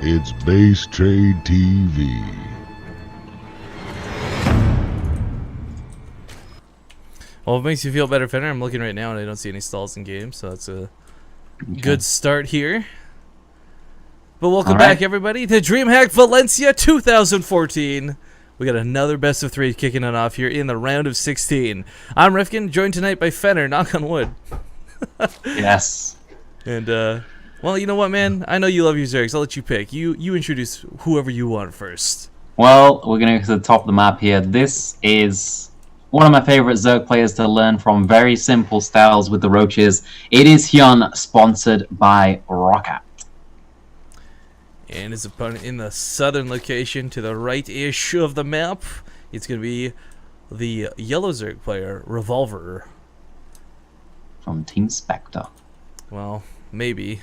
It's Base Trade TV. Well, if it makes you feel better, Fenner, I'm looking right now and I don't see any stalls in game, so that's a good start here. But welcome back, everybody, to DreamHack Valencia 2014. We got another best of 3 kicking it off here in the round of 16. I'm Rifkin, joined tonight by Fenner, knock on wood. Yes. And, well, you know what, man? I know you love your Zergs. I'll let you pick. You introduce whoever you want first. Well, we're going to go to the top of the map here. This is one of my favorite Zerg players to learn from. Very simple styles with the roaches. It is Hyun, sponsored by Rocket. And his opponent in the southern location to the right-ish of the map, it's going to be the yellow Zerg player, Revolver. From Team Spectre. Well, maybe.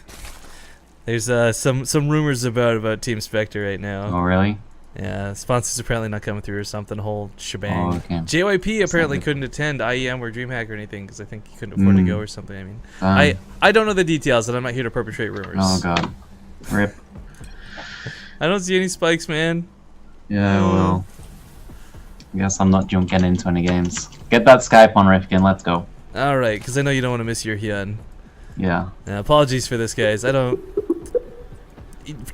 There's some rumors about Team Spectre right now. Oh, really? Yeah, sponsors apparently not coming through or something, whole shebang. Oh, okay. JYP apparently couldn't attend IEM or DreamHack or anything because I think he couldn't afford to go or something. I mean, I don't know the details, and I'm not here to perpetrate rumors. Oh, God. Rip. I don't see any spikes, man. Yeah, well, I guess I'm not getting into any games. Get that Skype on, Rifkin. Let's go. Alright, because I know you don't want to miss your Hyun. Yeah. Apologies for this, guys. I don't...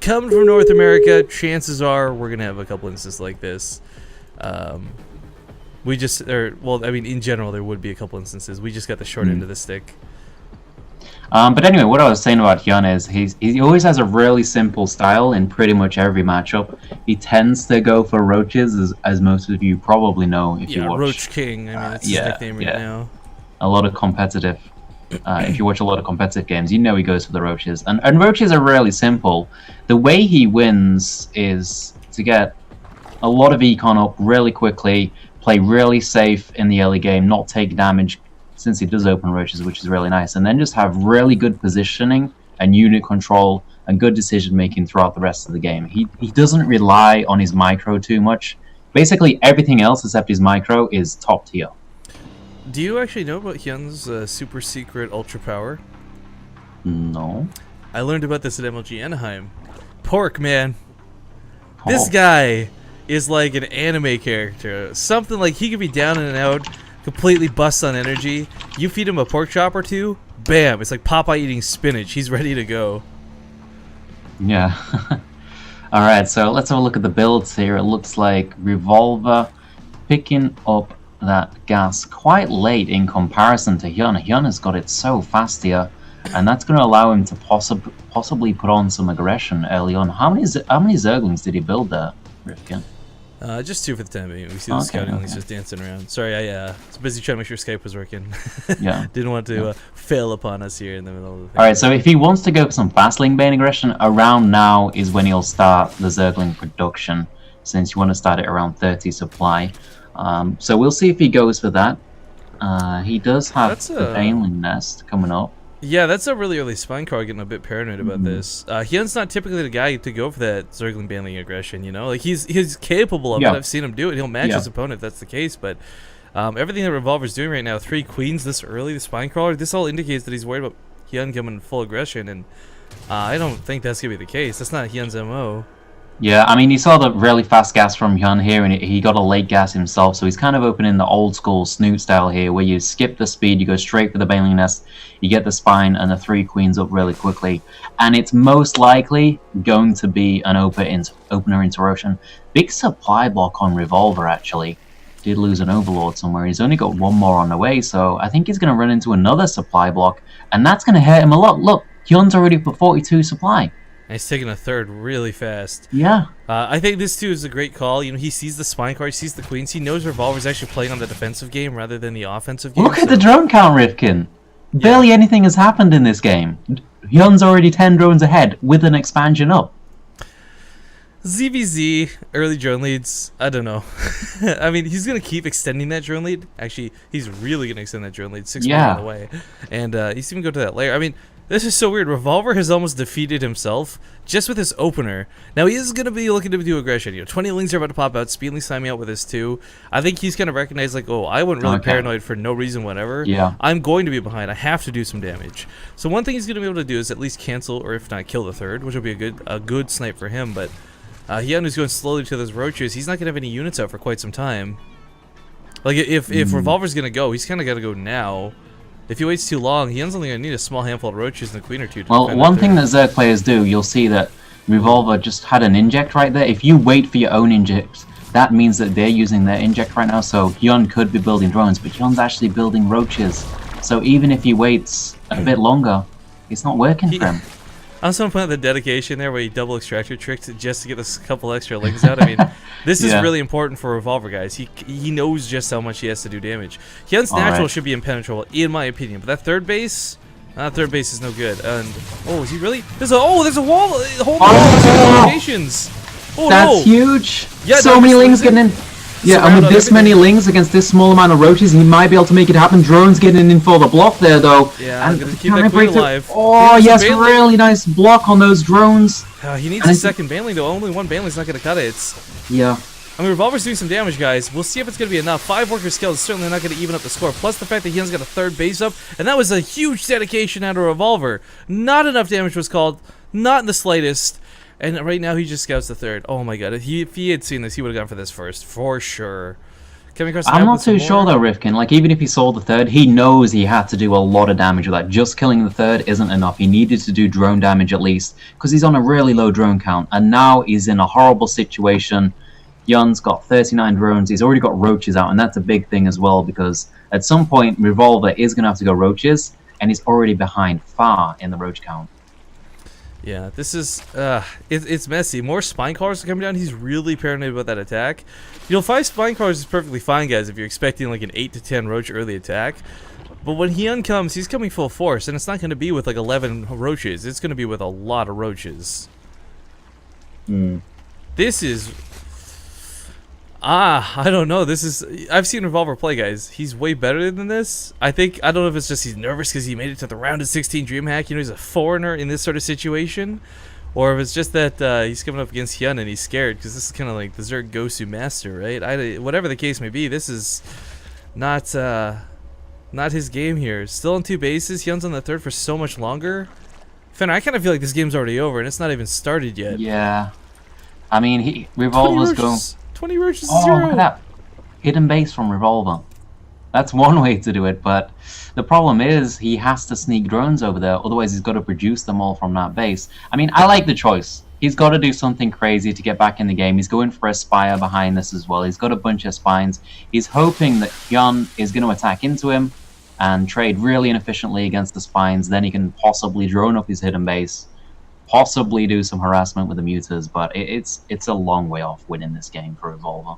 Coming from North America, chances are we're going to have a couple instances like this. We just... well, I mean, in general, there would be a couple instances. We just got the short end of the stick. But anyway, what I was saying about Hyun is he always has a really simple style in pretty much every matchup. He tends to go for roaches, as most of you probably know if you watch. Roach King. I mean, that's his nickname right now. A lot of competitive. If you watch a lot of competitive games, you know he goes for the roaches. And roaches are really simple. The way he wins is to get a lot of econ up really quickly, play really safe in the early game, not take damage since he does open roaches, which is really nice, and then just have really good positioning and unit control and good decision making throughout the rest of the game. He doesn't rely on his micro too much. Basically everything else except his micro is top tier. Do you actually know about Hyun's super secret ultra power? No. I learned about this at MLG Anaheim. Pork, man. This guy is like an anime character. Something like he could be down and out, completely bust on energy. You feed him a pork chop or two, bam, it's like Popeye eating spinach. He's ready to go. Yeah. Alright, so let's have a look at the builds here. It looks like Revolver picking up that gas quite late in comparison to Hyun. Hyun has got it so fast here, and that's going to allow him to possibly put on some aggression early on. How many Zerglings did he build there, Rifkin? Just 2 for the time being. We see the scouting links just dancing around. Sorry, I was busy trying to make sure Skype was working. Yeah. Didn't want to fail upon us here in the middle of the thing. Alright, so if he wants to go for some fast-link bane aggression, around now is when he'll start the Zergling production, since you want to start it around 30 supply. So we'll see if he goes for that. He does have the Baneling Nest coming up. Yeah, that's a really early spine card. Getting a bit paranoid about this. Hyun's not typically the guy to go for that Zergling Baneling aggression, you know? Like, he's capable of it. I've seen him do it. He'll match his opponent if that's the case, but everything that Revolver's doing right now, 3 queens this early, the spine crawler, this all indicates that he's worried about Hyun coming full aggression, and I don't think that's going to be the case. That's not Hyun's MO. Yeah, I mean, he saw the really fast gas from Hyun here, and he got a late gas himself, so he's kind of opening the old school Snoot style here, where you skip the speed, you go straight for the Baneling Nest, you get the spine and the 3 queens up really quickly, and it's most likely going to be an opener into Roshan. Big supply block on Revolver, actually. Did lose an Overlord somewhere. He's only got 1 more on the way, so I think he's going to run into another supply block, and that's going to hurt him a lot. Look, Hyun's already put 42 supply. He's taking a third really fast. Yeah. I think this, too, is a great call. You know, he sees the spine card, sees the queens. He knows Revolver's actually playing on the defensive game rather than the offensive game. Look at the drone count, Rifkin. Barely anything has happened in this game. Hyun's already 10 drones ahead with an expansion up. ZVZ, early drone leads, I don't know. I mean, he's going to keep extending that drone lead. Actually, he's really going to extend that drone lead. 6 more on the way. And he's even go to that layer. I mean, This is so weird. Revolver has almost defeated himself just with his opener. Now he is going to be looking to do aggression. 20 lings are about to pop out. Speedly sign me out with this too. I think he's going to recognize like, oh, I went really paranoid for no reason whatever. Yeah. I'm going to be behind. I have to do some damage. So one thing he's going to be able to do is at least cancel or if not kill the third, which will be a good snipe for him. But Hyun is going slowly to those roaches. He's not going to have any units out for quite some time. Like if Revolver's going to go, he's kind of got to go now. If he waits too long, Hyun's only going to need a small handful of roaches and a queen or two. Well, one thing that Zerg players do, you'll see that Revolver just had an inject right there. If you wait for your own inject, that means that they're using their inject right now, so Hyun could be building drones, but Hyun's actually building roaches. So even if he waits a bit longer, it's not working for him. I was going to point out the dedication there where he double extractor tricked just to get this couple extra legs out. I mean, this is really important for Revolver, guys. He knows just how much he has to do damage. Hyun's natural should be impenetrable, in my opinion. But that third base is no good. And is he really? There's a wall. Hold on. Locations. Oh, that's huge. Yeah, so many lings getting in. Yeah, and with this many lings against this small amount of roaches, he might be able to make it happen. Drones getting in for the block there, though. Yeah, I'm gonna keep that queen alive. Oh, yes, really nice block on those drones. He needs a second Baneling, though. Only one Baneling's not gonna cut it. Yeah. I mean, Revolver's doing some damage, guys. We'll see if it's going to be enough. 5 worker skill is certainly not going to even up the score. Plus the fact that Hyun's got a third base up, and that was a huge dedication out of Revolver. Not enough damage was called, not in the slightest. And right now he just scouts the third. Oh my god, if he had seen this, he would have gone for this first, for sure. I'm not too sure though, Rifkin. Like, even if he sold the third, he knows he had to do a lot of damage with that. Just killing the third isn't enough. He needed to do drone damage at least, because he's on a really low drone count. And now he's in a horrible situation. Hyun's got 39 drones. He's already got roaches out, and that's a big thing as well, because at some point, Revolver is going to have to go roaches, and he's already behind far in the roach count. Yeah, this is, it's messy. More spine crawlers are coming down. He's really paranoid about that attack. 5 spine crawlers is perfectly fine, guys, if you're expecting like an 8 to 10 roach early attack. But when Hyun comes, he's coming full force, and it's not going to be with like 11 roaches. It's going to be with a lot of roaches. This is... I don't know. I've seen Revolver play, guys. He's way better than this. I don't know if it's just he's nervous because he made it to the round of 16 DreamHack. He's a foreigner in this sort of situation. Or if it's just that he's coming up against Hyun and he's scared because this is kind of like the Zerg Gosu Master, right? Whatever the case may be, this is not his game here. Still on 2 bases. Hyun's on the third for so much longer. Fenner, I kind of feel like this game's already over and it's not even started yet. Yeah. I mean, Revolver's going... 20 roaches, 0. Look at that. Hidden base from Revolver. That's one way to do it, but the problem is he has to sneak drones over there, otherwise he's got to produce them all from that base. I mean, I like the choice. He's got to do something crazy to get back in the game. He's going for a spire behind this as well. He's got a bunch of spines. He's hoping that Hyun is going to attack into him and trade really inefficiently against the spines. Then he can possibly drone up his hidden base. Possibly do some harassment with the muters, but it's a long way off winning this game for Revolver.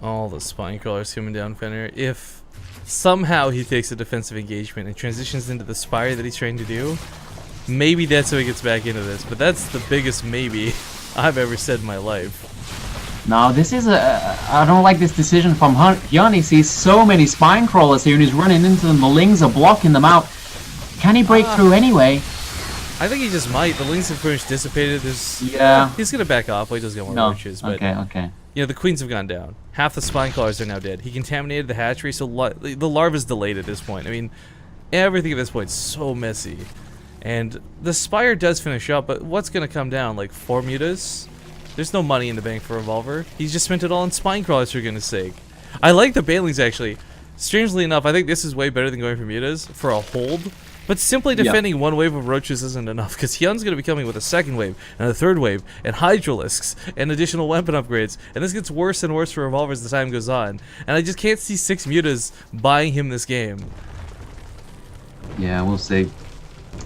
All the spine crawlers coming down, Fenner. If somehow he takes a defensive engagement and transitions into the spire that he's trying to do, maybe that's how he gets back into this. But that's the biggest maybe I've ever said in my life. Now, this is I don't like this decision from Hyun. He sees so many spine crawlers here and he's running into them. The lings are blocking them out. Can he break through anyway? I think he just might. The lings have pretty much dissipated. Yeah. He's going to back off. He does get more roaches. But, okay. The queens have gone down. Half the spine crawlers are now dead. He contaminated the hatchery, so the larva's delayed at this point. I mean, everything at this point is so messy. And the spire does finish up, but what's going to come down? Like 4 mutas? There's no money in the bank for Revolver. He's just spent it all on spine crawlers, for goodness sake. I like the Banelings, actually. Strangely enough, I think this is way better than going for mutas for a hold. But simply defending one wave of roaches isn't enough, because Hyun's going to be coming with a second wave, and a third wave, and hydralisks, and additional weapon upgrades. And this gets worse and worse for Revolver as the time goes on. And I just can't see 6 mutas buying him this game. Yeah, we'll see.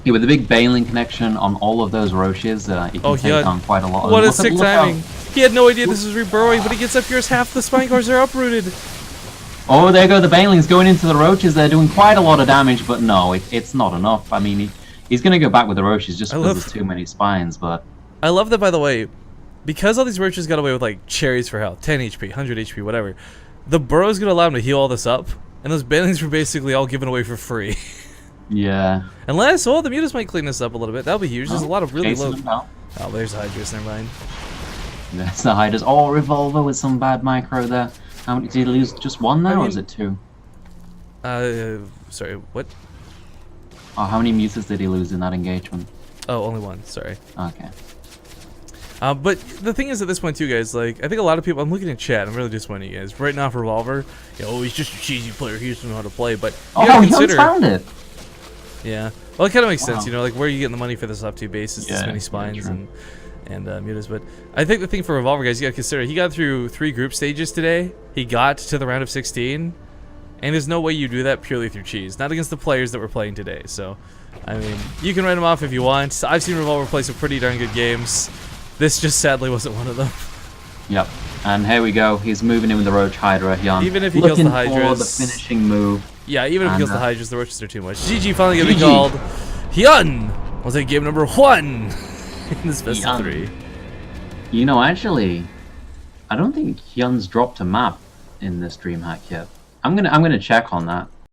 Yeah, with the big Baneling connection on all of those roaches, he can take on quite a lot of them. What a sick timing. He had no idea this was reburrowing, but he gets up here as half the spine cores are uprooted. Oh, there go the Banelings going into the roaches. They're doing quite a lot of damage, but no, it's not enough. I mean, he's going to go back with the roaches just because there's too many spines, but... I love that, by the way, because all these roaches got away with, like, cherries for health, 10 HP, 100 HP, whatever, the burrow's going to allow him to heal all this up, and those Banelings were basically all given away for free. Yeah. Unless, the mutas might clean this up a little bit. That'll be huge. There's a lot of really low. Oh, there's Hydras. Never mind. That's the Hydras. Oh, Revolver with some bad micro there. How many did he lose? Just one now, or is it two? Sorry, what? Oh, how many mutas did he lose in that engagement? Oh, only one. Sorry. Okay. But the thing is, at this point too, guys, like, I think a lot of people, I'm looking at chat, I'm really disappointed, you guys. Right now for Revolver, he's just a cheesy player, he doesn't know how to play, but you gotta consider... found it! Yeah. Well, it kind of makes sense, like, where are you getting the money for this off 2 bases, this many spines, and mutas, but I think the thing for Revolver, guys, you gotta consider, he got through 3 group stages today, he got to the round of 16, and there's no way you do that purely through cheese, not against the players that we're playing today, so, I mean, you can write him off if you want. I've seen Revolver play some pretty darn good games. This just sadly wasn't one of them. Yep. And here we go. He's moving in with the Roach Hydra. Hyun. Even if he kills the Hydras. For the finishing move. Yeah, even if he kills the Hydras, the Roaches are too much. GG finally gonna be called. Hyun was in game number 1 in this best of 3. You know, actually, I don't think Hyun's dropped a map in this DreamHack yet. I'm gonna check on that.